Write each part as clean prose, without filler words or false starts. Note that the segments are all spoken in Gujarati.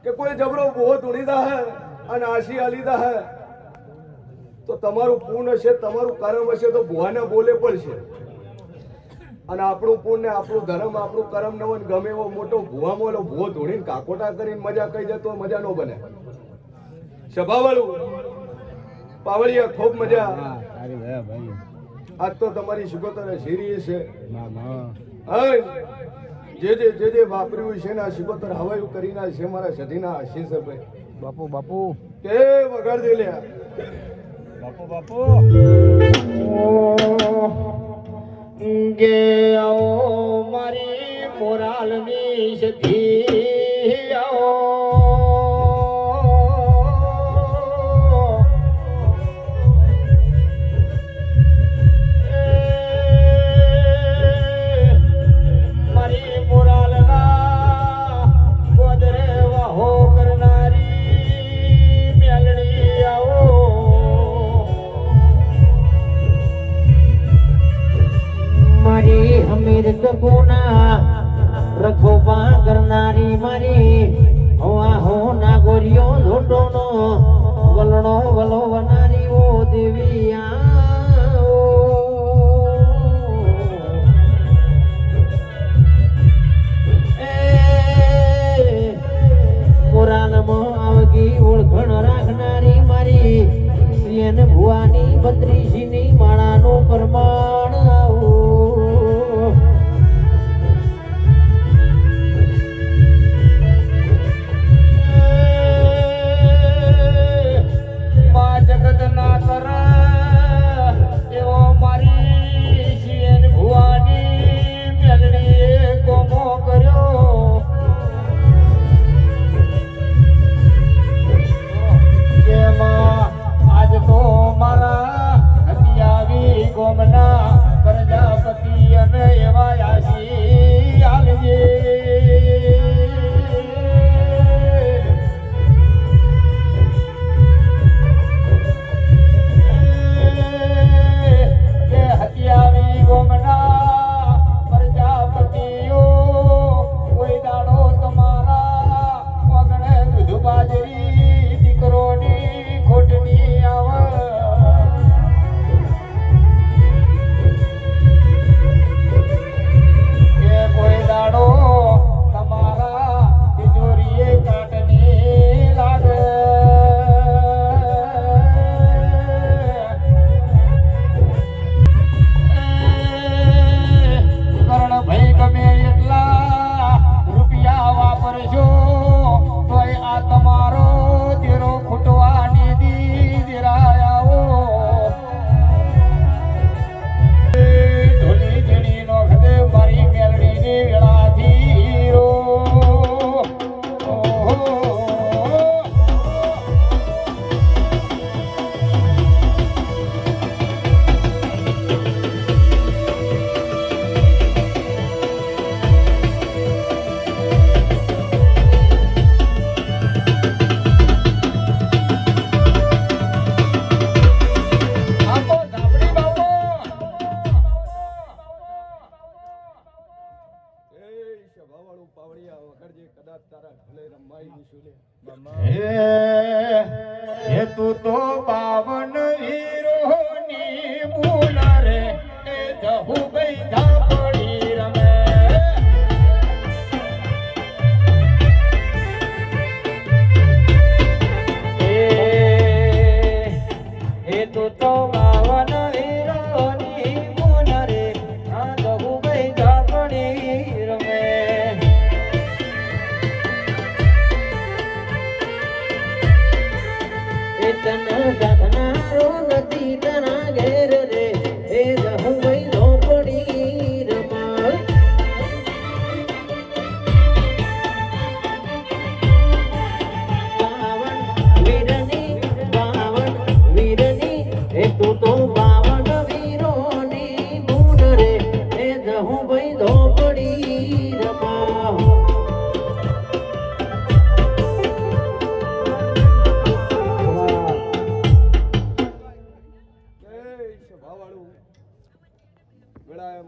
કે કોઈ જબરો બહુ ધૂણીદા હે અને આશી આલીદા હે તો તમારું પૂર્ણ હશે, તમારું કર્મ હશે તો ભુવાને બોલે પડશે. અને આપણું પુણ્ય, આપણું ધર્મ, આપણું કર્મ ન હોય ગમે એવો મોટો ભુવામાં ભૂવો ધોડીને કાકોટા કરીને મજા કહી દે તો મજા ન બને. સભાવાળું પાવળિયા ખૂબ મજા. આજ તો તમારી શિકોતર શીરી છે. જે જે વાપર્યું છે ને આ શિકોતર હવાયું કરીને છે મારા સધીના આશીષ છે ભાઈ. બાપુ બાપુ કે વગાડ દે લ્યા બાપુ બાપુ ગે આવો મારી મોરાલની સધી આવો મારી મોરાલના ગોદરે વાહો કરનારી મેલડી આવો મારી હમીર કપૂના રખોપા કરનારી મારી હવા હો ના ગોરિયો લોટોનો વલણો વલોવનારી ઓ દેવી આવો એ મોરાલમાં આવગી ઓળખણ રાખનારી મારી પ્રિયન ભુવાની બત્રીસીની માળાનું પ્રમાણ આવો જગતના કર એવો મારી શિયન ભુવાની મેલડીએ કોમો કર્યો જેમાં આજ તો મારા હતિયાવી ગોમના પ્રજાપતિ અને એવા આશી આલજે હે તું તો બાવન વીરોની બુલ રે એ જહુ ગઈ પડી રમે હે તું તો બાવન વીરોની બુલ રે આ જહુ ગઈ પડી રમે તન સાધનારો નથી તના ઘેર રે એ જહુ ગઈ ઝોપડી રમા બાવન વીરની એ તું તો બાવન વીરોની બુન રે એ જહુ ગઈ ઝોપડી રમા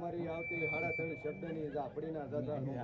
મારી આવતી 3.5 શબ્દની ઝાપડીના દાદાનું